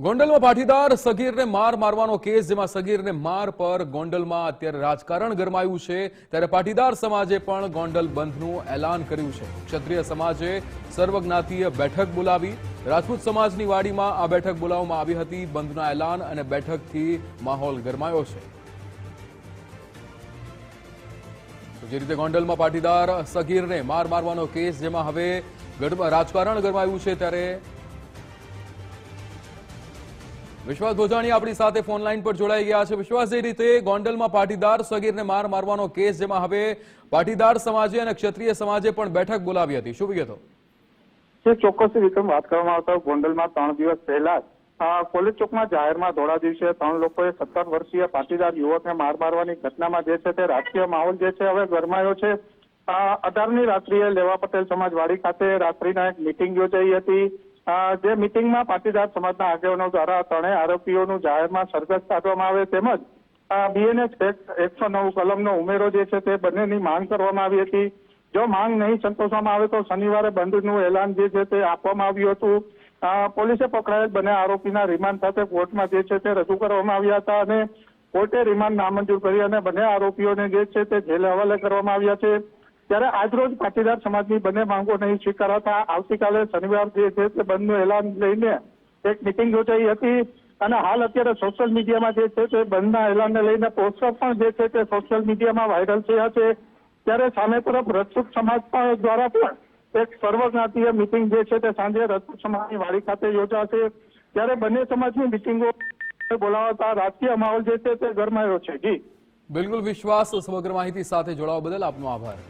ગોંડલમાં પાટીદાર સગીરને માર મારવાનો કેસ, જેમાં સગીરને માર પર ગોંડલમાં અત્યારે રાજકારણ ગરમાયું છે। ત્યારે પાટીદાર સમાજે પણ ગોંડલ બંધનું એલાન કર્યું છે। ક્ષત્રિય સમાજે સર્વજ્ઞાતીય બેઠક બોલાવી। રાજપૂત સમાજની વાડીમાં આ બેઠક બોલાવવામાં આવી હતી। બંધના એલાન અને બેઠકથી માહોલ ગરમાયો છે। જે રીતે ગોંડલમાં પાટીદાર સગીરને માર મારવાનો કેસ, જેમાં હવે રાજકારણ ગરમાયું છે, ત્યારે વિશ્વાસ ભોજાણી આપણી સાથે ફોન લાઈન પર જોડાઈ ગયા છે। વિશ્વાસ, જે રીતે ગોંડલમાં પાટીદાર સગીરને માર મારવાનો કેસ, જેમાં હવે પાટીદાર સમાજે અને ક્ષત્રિય સમાજે પણ બેઠક બોલાવી હતી, શું વિગતો? ચોક્કસ રીતે વાત કરવામાં આવતા ગોંડલમાં 3 દિવસ પહેલા કોલેજ ચોકમાં જાહેરમાં ધોળા દિવસે 3 લોકોએ 17 વર્ષીય પાટીદાર યુવકને માર મારવાની ઘટનામાં જે છે તે રાજકીય માહોલ જે છે હવે ગરમાયો છે। 18ની રાત્રિએ લેવા પટેલ સમાજવાડી ખાતે રાત્રિના એક મિટિંગ યોજાઈ હતી। જે મિટિંગમાં પાટીદાર સમાજના આગેવાનો દ્વારા 3 આરોપીઓનું જાહેરમાં સરઘસ કાઢવામાં આવે, તેમજ બીએનએસ એક્ટ 109 કલમનો ઉમેરો જે છે તે બંનેની માંગ કરવામાં આવી હતી। જો માંગ નહીં સંતોષવામાં આવે તો શનિવારે બંધનું એલાન જે છે તે આપવામાં આવ્યું હતું। પોલીસે પકડાયેલ બંને આરોપીના રિમાન્ડ સાથે કોર્ટમાં જે છે તે રજૂ કરવામાં આવ્યા હતા અને કોર્ટે રિમાન્ડ નામંજૂર કરી અને બંને આરોપીઓને જે છે તે જેલ હવાલે કરવામાં આવ્યા છે। ત્યારે આજરોજ પાટીદાર સમાજની બંને માંગો નહીં સ્વીકારાતા આવતીકાલે શનિવાર જે છે તે બંધનું એલાન લઈને એક મિટિંગ યોજાઈ હતી અને હાલ અત્યારે સોશિયલ મીડિયામાં જે છે તે બંધના એલાનને લઈને પોસ્ટર પણ જે છે તે સોશિયલ મીડિયામાં વાયરલ થયા છે। ત્યારે સામે તરફ રાજપૂત સમાજ દ્વારા પણ એક સર્વજ્ઞાતીય મિટિંગ જે છે તે સાંજે રાજપૂત સમાજની વાડી ખાતે યોજાશે। ત્યારે બંને સમાજની મિટિંગો બોલાવતા રાજકીય માહોલ જે છે તે ગરમાયો છે। જી બિલકુલ વિશ્વાસ, સમગ્ર માહિતી સાથે જોડાવા બદલ આપનો આભાર।